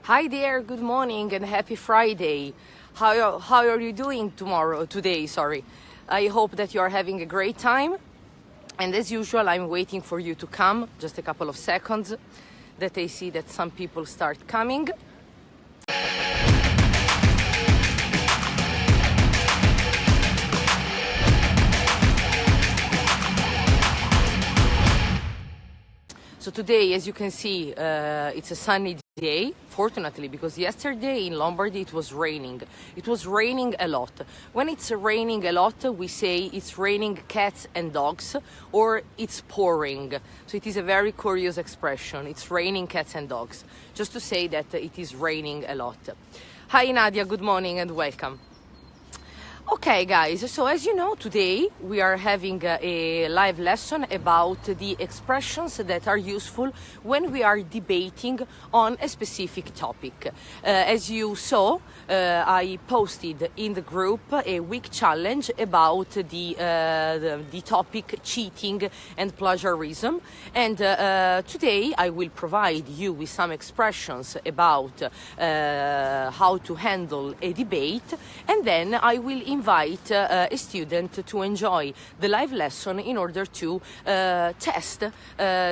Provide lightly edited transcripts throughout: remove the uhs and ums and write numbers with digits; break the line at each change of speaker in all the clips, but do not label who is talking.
Hi there, good morning and happy Friday. How are you doing today? I hope that you are having a great time. And as usual, I'm waiting for you to come, just a couple of seconds, that I see that some people start coming. So today, as you can see, it's a sunny day, fortunately, because yesterday in Lombardy it was raining. It was raining a lot. When it's raining a lot, we say it's raining cats and dogs, or it's pouring. So it is a very curious expression. It's raining cats and dogs, just to say that it is raining a lot. Hi Nadia, good morning and welcome. Okay guys, so as you know, today we are having a live lesson about the expressions that are useful when we are debating on a specific topic. As you saw, I posted in the group a week challenge about the topic cheating and plagiarism, and today I will provide you with some expressions about how to handle a debate, and then I will invite a student to enjoy the live lesson in order to test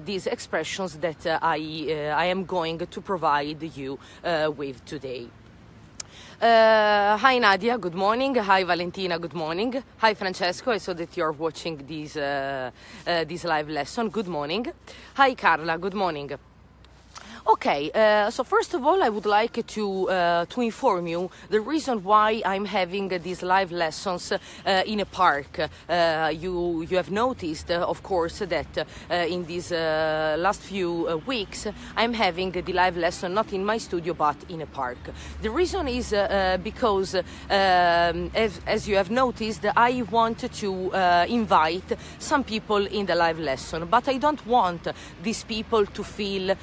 these expressions that I am going to provide you with today. Hi Nadia, good morning. Hi Valentina, good morning. Hi Francesco, I saw that you're watching this live lesson. Good morning. Hi Carla, good morning. Okay, so first of all, I would like to inform you the reason why I'm having these live lessons in a park. You have noticed, of course, that in these last few weeks, I'm having the live lesson not in my studio but in a park. The reason is because, as you have noticed, I want to invite some people in the live lesson, but I don't want these people to feel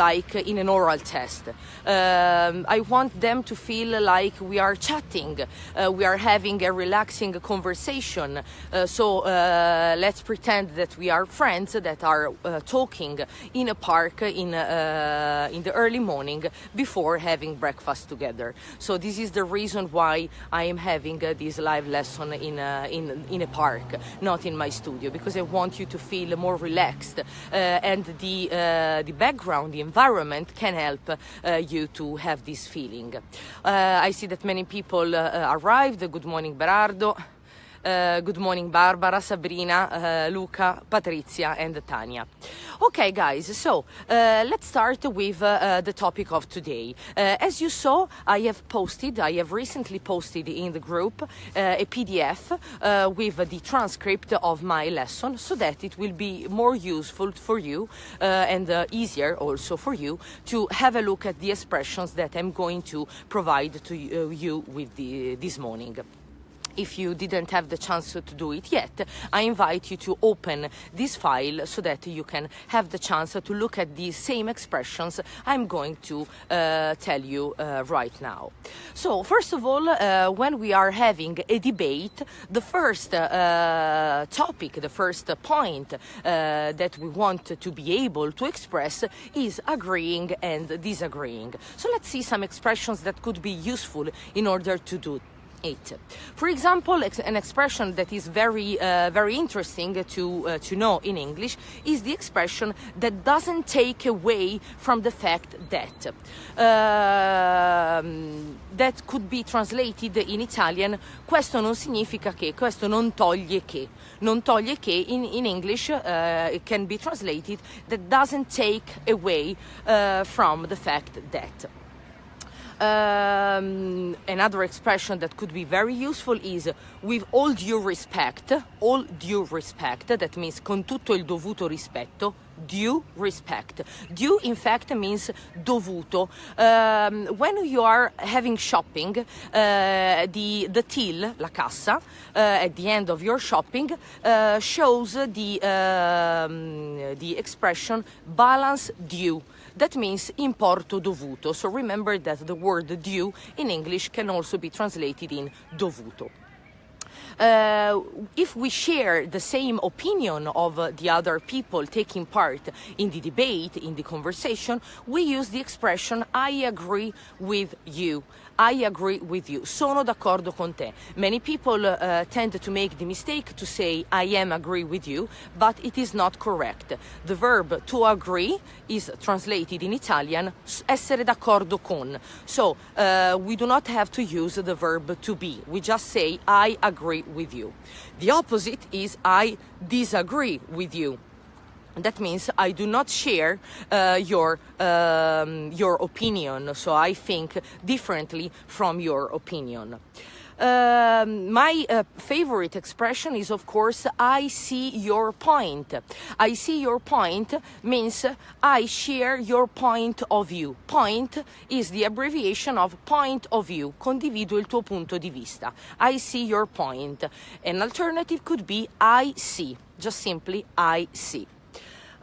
like in an oral test. I want them to feel like we are chatting, we are having a relaxing conversation. So let's pretend that we are friends that are talking in a park in the early morning before having breakfast together. So this is the reason why I am having this live lesson in a park, not in my studio, because I want you to feel more relaxed, and the background, the environment can help you to have this feeling. I see that many people arrived. Good morning, Berardo. Good morning, Barbara, Sabrina, Luca, Patrizia, and Tania. Okay, guys, so let's start with the topic of today. As you saw, I have recently posted in the group a PDF with the transcript of my lesson, so that it will be more useful for you and easier also for you to have a look at the expressions that I'm going to provide to you with this morning. If you didn't have the chance to do it yet, I invite you to open this file so that you can have the chance to look at these same expressions I'm going to tell you right now. So, first of all, when we are having a debate, the first topic, the first point that we want to be able to express is agreeing and disagreeing. So let's see some expressions that could be useful in order to do it. For example, an expression that is very interesting to know in English is the expression that doesn't take away from the fact that. That could be translated in Italian, questo non significa che, questo non toglie che. Non toglie che in English it can be translated that doesn't take away from the fact that. Another expression that could be very useful is with all due respect, that means con tutto il dovuto rispetto, due respect. Due in fact means dovuto. When you are having shopping, the till, la cassa, at the end of your shopping shows the expression balance due. That means importo dovuto. So remember that the word due in English can also be translated in dovuto. if we share the same opinion of the other people taking part in the debate, in the conversation, we use the expression I agree with you. I agree with you. Sono d'accordo con te. Many people tend to make the mistake to say I am agree with you, but it is not correct. The verb to agree is translated in Italian essere d'accordo con. So we do not have to use the verb to be. We just say I agree with you. The opposite is I disagree with you. That means I do not share your opinion, so I think differently from your opinion. My favorite expression is, of course, I see your point. I see your point means I share your point of view. Point is the abbreviation of point of view. Condivido il tuo punto di vista. I see your point. An alternative could be I see. Just simply I see.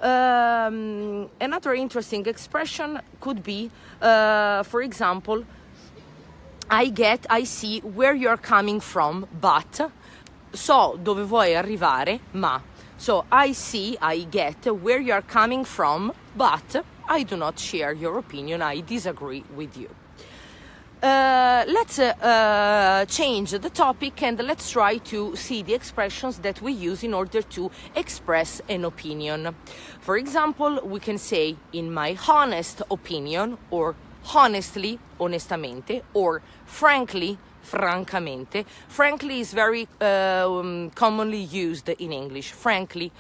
Another interesting expression could be, for example, I see where you're coming from, but, so dove vuoi arrivare, ma. So I see, I get where you're coming from, but I do not share your opinion, I disagree with you. Let's change the topic and let's try to see the expressions that we use in order to express an opinion. For example, we can say, in my honest opinion, or honestly, onestamente, or frankly, francamente. Frankly is very commonly used in English. Frankly,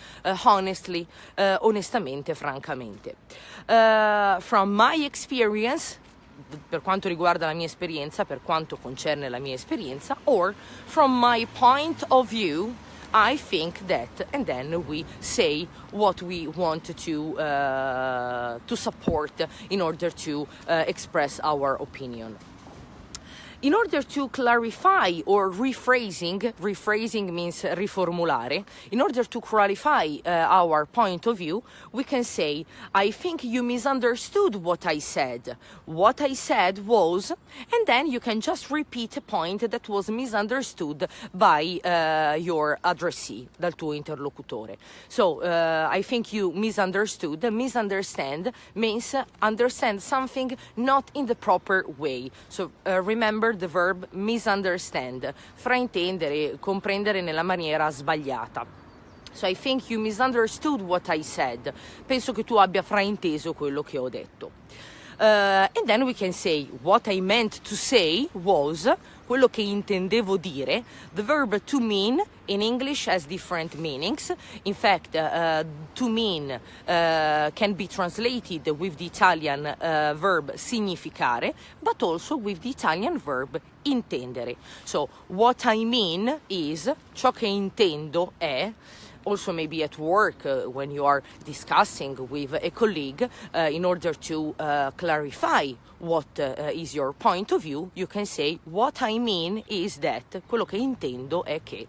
honestly, onestamente, francamente. From my experience, per quanto riguarda la mia esperienza, per quanto concerne la mia esperienza, or from my point of view, I think that, and then we say what we want to support in order to express our opinion. In order to clarify or rephrasing means riformulare, in order to clarify our point of view, we can say, I think you misunderstood what I said. What I said was, and then you can just repeat a point that was misunderstood by your addressee, dal tuo interlocutore. So, I think you misunderstood. Misunderstand means understand something not in the proper way. So, remember the verb misunderstand, fraintendere, comprendere nella maniera sbagliata. So I think you misunderstood what I said. Penso che tu abbia frainteso quello che ho detto. And then we can say what I meant to say was, quello che intendevo dire. The verb to mean in English has different meanings. In fact, to mean can be translated with the Italian verb significare, but also with the Italian verb intendere. So what I mean is, ciò che intendo è, also maybe at work when you are discussing with a colleague in order to clarify what is your point of view, you can say what I mean is that, quello che intendo è che.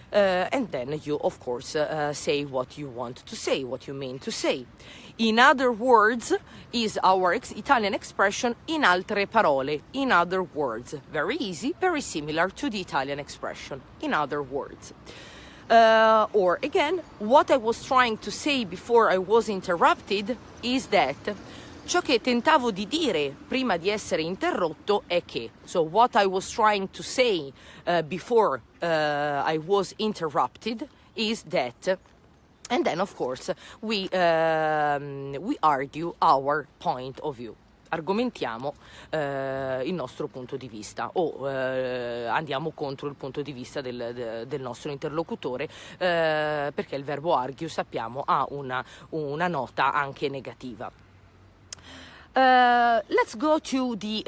And then you of course say what you want to say, what you mean to say. In other words is our Italian expression in altre parole, in other words. Very easy, very similar to the Italian expression, in other words. Or again, what I was trying to say before I was interrupted is that, ciò che tentavo di dire prima di essere interrotto è che. So what I was trying to say before I was interrupted is that. And then of course we argue our point of view. Argomentiamo il nostro punto di vista o andiamo contro il punto di vista del nostro interlocutore, perché il verbo argue, sappiamo, ha una nota anche negativa. Let's go to the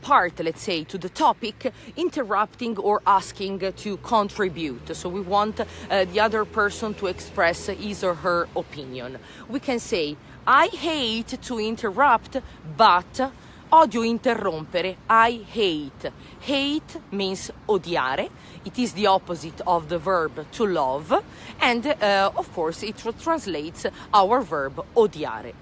part, let's say, to the topic, interrupting or asking to contribute. So we want the other person to express his or her opinion. We can say, I hate to interrupt, but odio interrompere. I hate. Hate means odiare. It is the opposite of the verb to love. And, of course, it translates our verb odiare.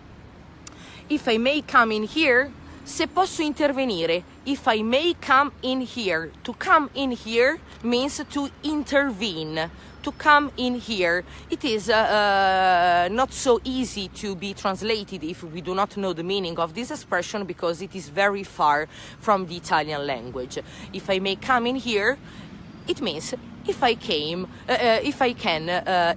If I may come in here, se posso intervenire, if I may come in here. To come in here means to intervene. To come in here. It is not so easy to be translated if we do not know the meaning of this expression, because it is very far from the Italian language. If I may come in here, it means if I can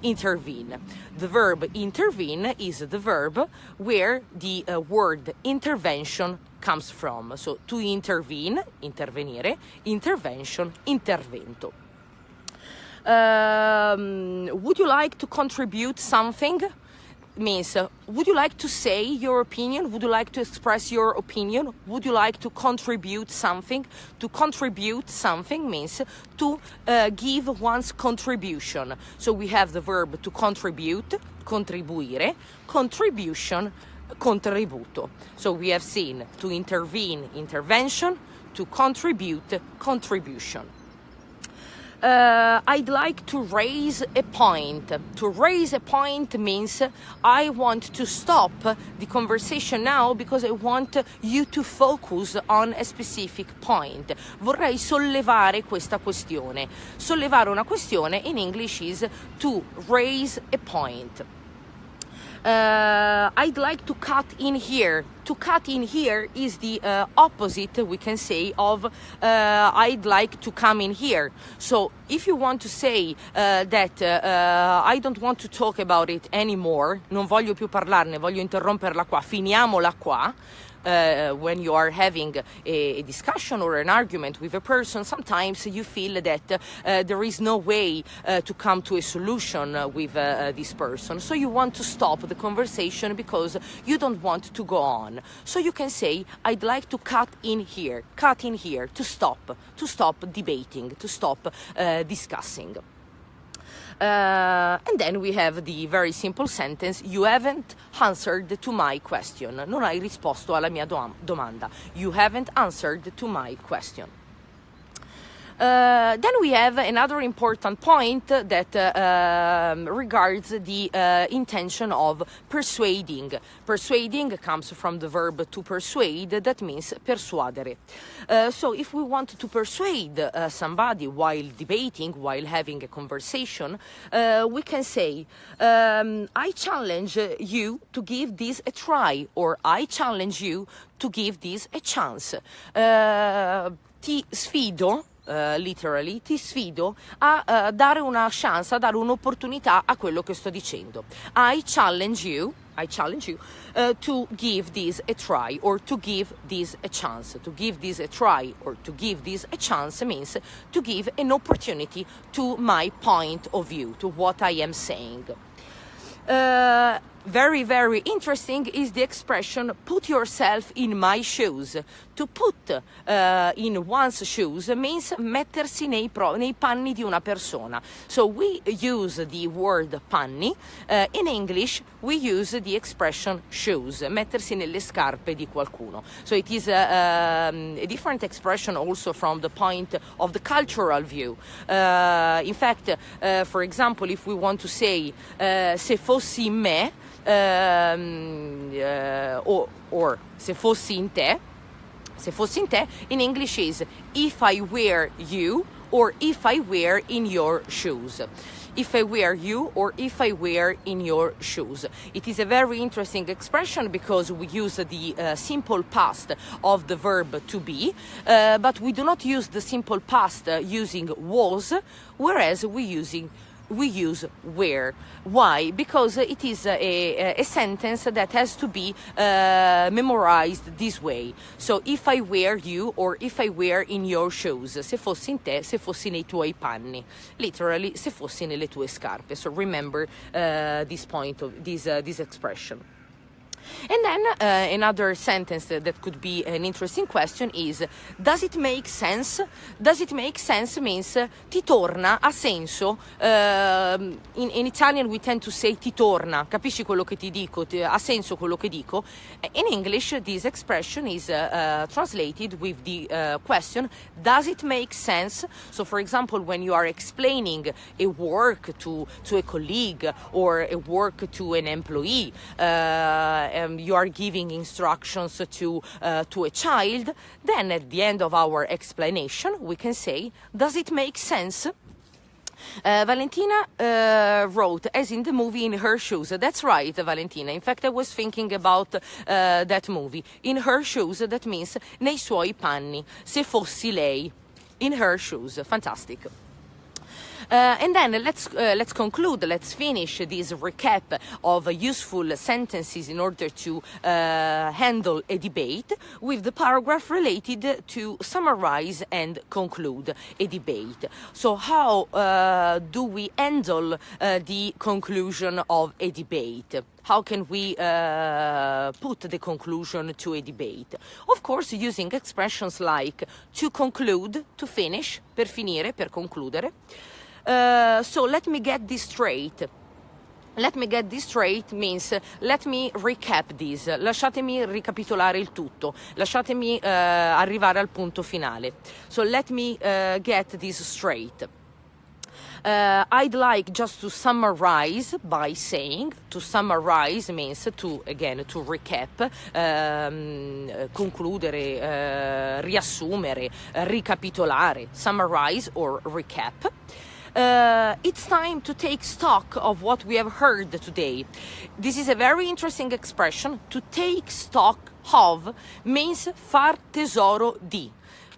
intervene. The verb intervene is the verb where the word intervention comes from. So to intervene, intervenire, intervention, intervento. Would you like to contribute something? Means, would you like to say your opinion? Would you like to express your opinion? Would you like to contribute something? To contribute something means to give one's contribution. So we have the verb to contribute, contribuire, contribution, contributo. So we have seen to intervene, intervention, to contribute, contribution. I'd like to raise a point. To raise a point means I want to stop the conversation now because I want you to focus on a specific point. Vorrei sollevare questa questione. Sollevare una questione in English is to raise a point. I'd like to cut in here. To cut in here is the opposite, we can say, of I'd like to come in here. So if you want to say that I don't want to talk about it anymore, non voglio più parlarne, voglio interromperla qua, finiamola qua. When you are having a discussion or an argument with a person, sometimes you feel that there is no way to come to a solution with this person. So you want to stop the conversation because you don't want to go on. So you can say, I'd like to cut in here, to stop debating, to stop discussing. And then we have the very simple sentence, you haven't answered to my question. Non hai risposto alla mia domanda. You haven't answered to my question. Then we have another important point that regards the intention of persuading. Persuading comes from the verb to persuade, that means persuadere. So if we want to persuade somebody while debating, while having a conversation, we can say, I challenge you to give this a try, or I challenge you to give this a chance. Ti sfido, literally, ti sfido a dare una chance, a dare un'opportunità a quello che sto dicendo. I challenge you to give this a try, or to give this a chance. To give this a try or to give this a chance means to give an opportunity to my point of view, to what I am saying. Very, very interesting is the expression put yourself in my shoes. To put in one's shoes means mettersi nei panni di una persona. So we use the word panni. In English we use the expression shoes, mettersi nelle scarpe di qualcuno. So it is a different expression also from the point of the cultural view. In fact, for example, if we want to say se fossi me, or se fossi in te, in English is if I wear you or if I wear in your shoes. If I wear you or if I wear in your shoes. It is a very interesting expression because we use the simple past of the verb to be, but we do not use the simple past using was, whereas we use where. Why? Because it is a sentence that has to be memorized this way. So if I wear you or if I wear in your shoes. Se fossi in te, se fossi nei tuoi panni. Literally, se fossi nelle tue scarpe. So remember this point of this expression. And then another sentence that could be an interesting question is, does it make sense? Does it make sense means ti torna, ha senso. In Italian we tend to say ti torna, capisci quello che ti dico, ha senso quello che dico. In English this expression is translated with the question, does it make sense? So for example, when you are explaining a work to a colleague or a work to an employee, you are giving instructions to a child, then at the end of our explanation we can say, does it make sense? Valentina wrote, as in the movie In Her Shoes. That's right, Valentina. In fact, I was thinking about that movie. In Her Shoes, that means nei suoi panni. Se fossi lei. In her shoes. Fantastic. And then let's conclude, let's finish this recap of useful sentences in order to handle a debate with the paragraph related to summarize and conclude a debate. So how do we handle the conclusion of a debate? How can we put the conclusion to a debate? Of course, using expressions like to conclude, to finish, per finire, per concludere. So let me get this straight. Let me get this straight means let me recap this. Lasciatemi ricapitolare il tutto. Lasciatemi arrivare al punto finale. So let me get this straight. I'd like just to summarize by saying, to summarize means to, again, to recap, concludere, riassumere, ricapitolare, summarize or recap. It's time to take stock of what we have heard today. This is a very interesting expression. To take stock of means far tesoro di.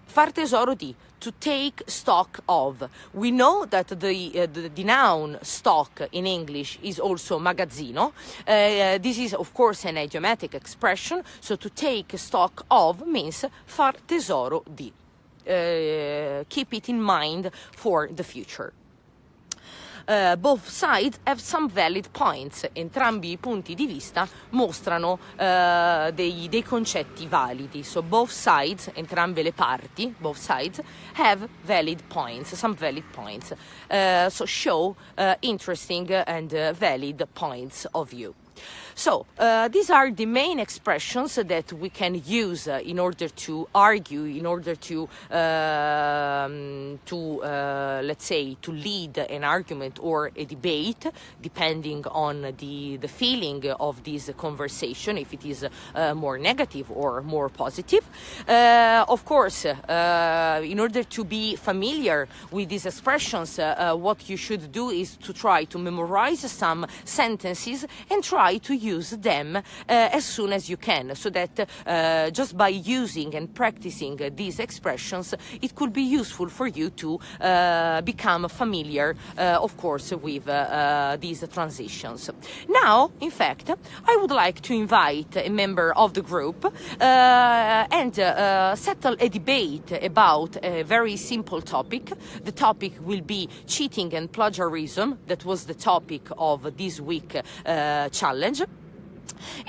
Far tesoro di. To take stock of. We know that the noun stock in English is also magazzino. This is of course an idiomatic expression. So to take stock of means far tesoro di. Keep it in mind for the future. Both sides have some valid points. Entrambi I punti di vista mostrano dei concetti validi. So both sides, entrambe le parti, both sides, have valid points, some valid points. So show interesting and valid points of view. So these are the main expressions that we can use in order to argue, in order to let's say, to lead an argument or a debate, depending on the feeling of this conversation, if it is more negative or more positive. Of course, in order to be familiar with these expressions, what you should do is to try to memorize some sentences and try to use them as soon as you can, so that just by using and practicing these expressions, it could be useful for you to become familiar, of course, with these transitions. Now, in fact, I would like to invite a member of the group and settle a debate about a very simple topic. The topic will be cheating and plagiarism. That was the topic of this week challenge.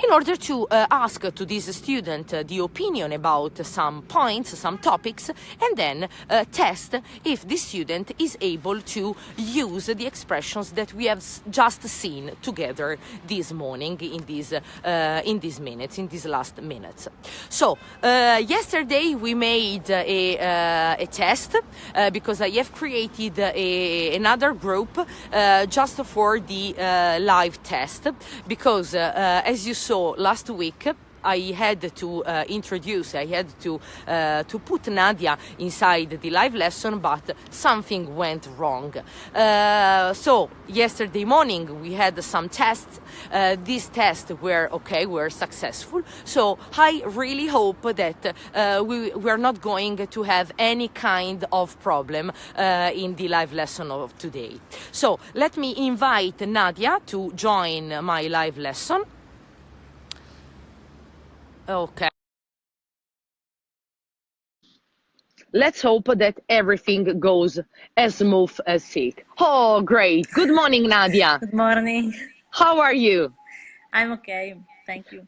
In order to ask to this student the opinion about some points, some topics, and then test if this student is able to use the expressions that we have just seen together this morning in these minutes, in these last minutes. So yesterday we made a test because I have created another group just for the live test, because as you saw last week, I had to put Nadia inside the live lesson, but something went wrong. So yesterday morning we had some tests. These tests were successful. So I really hope that we are not going to have any kind of problem in the live lesson of today. So let me invite Nadia to join my live lesson. Okay. Let's hope that everything goes as smooth as silk. Oh, great. Good morning, Nadia.
Good morning.
How are you?
I'm okay. Thank you.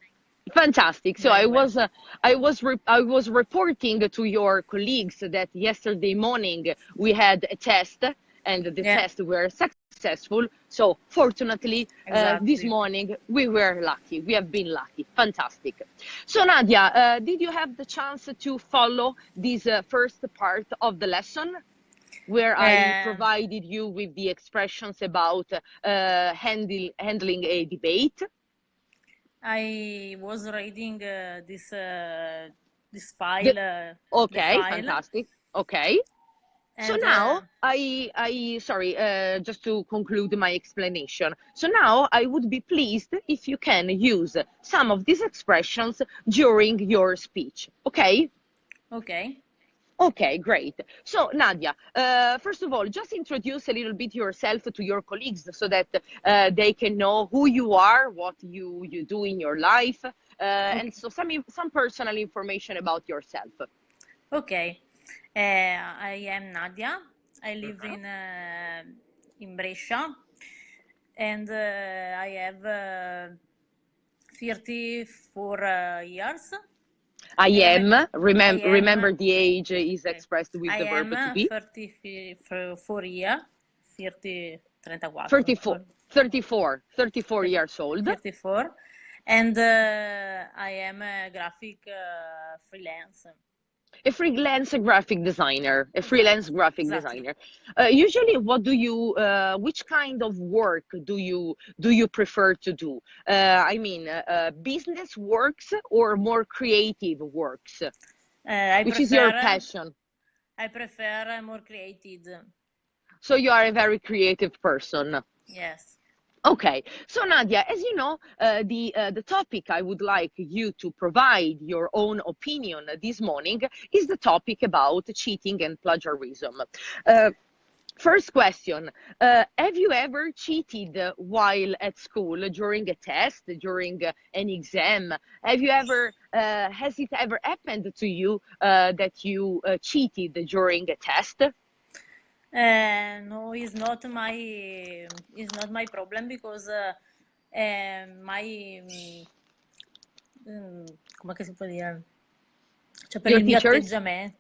Fantastic. So
Very well.
I was reporting to your colleagues that yesterday morning we had a test and the tests were successful. So fortunately, this morning we were lucky. We have been lucky. Fantastic. So Nadia, did you have the chance to follow this first part of the lesson, where I provided you with the expressions about handling a debate?
I was reading this file, the
Okay,
file,
fantastic. Okay. So
and
now sorry, just to conclude my explanation. So now I would be pleased if you can use some of these expressions during your speech. Okay?
okay.
Okay, great. So Nadia, first of all, just introduce a little bit yourself to your colleagues so that they can know who you are, what you do in your life, and
Okay.
so some personal information about yourself.
Okay. I am Nadia. I live
Mhm.
in Brescia, and I have 34 years.
I
I am.
am,
I am.
remember the age is
Okay.
expressed with
I
the verb to
am
be.
34 year. 30, 34.
34, 34
Thirty-
years old.
34, and I am a graphic freelance.
A freelance graphic designer, a freelance
Exactly.
graphic
Exactly.
designer. Usually, what do you, which kind of work do you prefer to do? I mean, business works or more creative works?
I
Which is your
prefer
passion?
I prefer more created.
So you are a very creative person.
Yes.
Okay, so Nadia, as you know, the topic I would like you to provide your own opinion this morning is the topic about cheating and plagiarism. Uh, First question, have you ever cheated while at school during a test, during an exam? Have you ever, has it ever happened to you that you cheated during a test?
No, it's not my problem because my come che si può dire? Cioè per
Your
il mio
teachers?
atteggiamento,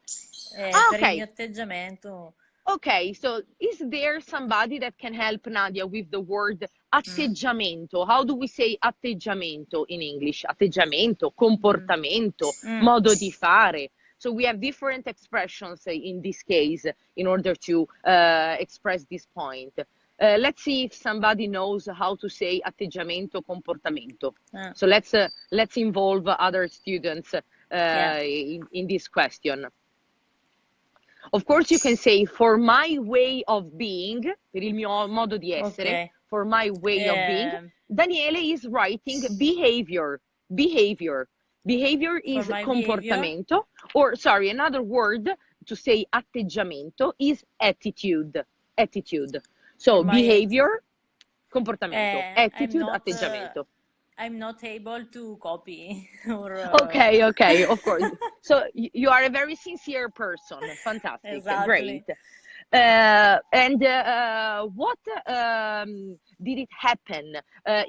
Ah,
per il
okay.
mio atteggiamento.
Okay, so is there somebody that can help Nadia with the word atteggiamento? How do we say atteggiamento in English? Atteggiamento,
Mm.
comportamento,
Mm.
modo di fare. So we have different expressions in this case in order to express this point. Let's see if somebody knows how to say atteggiamento, comportamento. So let's involve other students
Yeah.
in this question. Of course, you can say for my way of being, per il mio modo di essere,
Okay.
for my way of being.
Um,
Daniele is writing behavior, behavior. Behavior
for
is
my behavior,
comportamento, or sorry, another word to say atteggiamento is attitude, attitude.
for
So
my
behavior, comportamento,
I'm
attitude,
not
atteggiamento.
I'm not able to copy or
Okay, okay, of course. So you are a very sincere person. Fantastic, great.
exactly.
What did it happen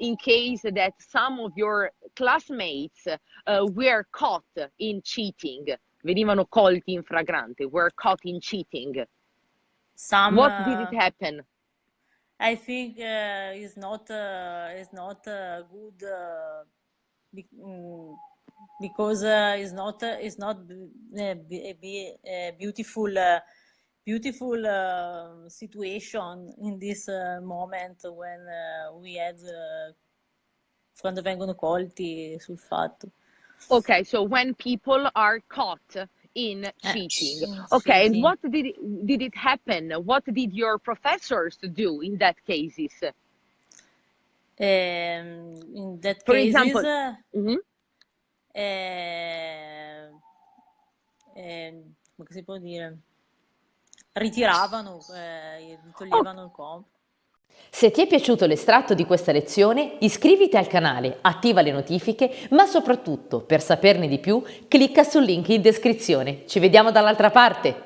in case that some of your classmates were caught in cheating? Venivano colti in flagrante, were caught in cheating.
Some
What did it happen?
I think is not good because it's not a beautiful situation in this moment when we had quando vengono colti sul fatto.
Okay, so when people are caught in cheating. Okay, and
Cheating.
what did it happen? What did your professors do in that cases?
In that
For
cases,
example, mhm.
come si può dire? Ritiravano, toglievano il compito.
Se ti è piaciuto l'estratto di questa lezione, iscriviti al canale, attiva le notifiche, ma soprattutto, per saperne di più, clicca sul link in descrizione. Ci vediamo dall'altra parte!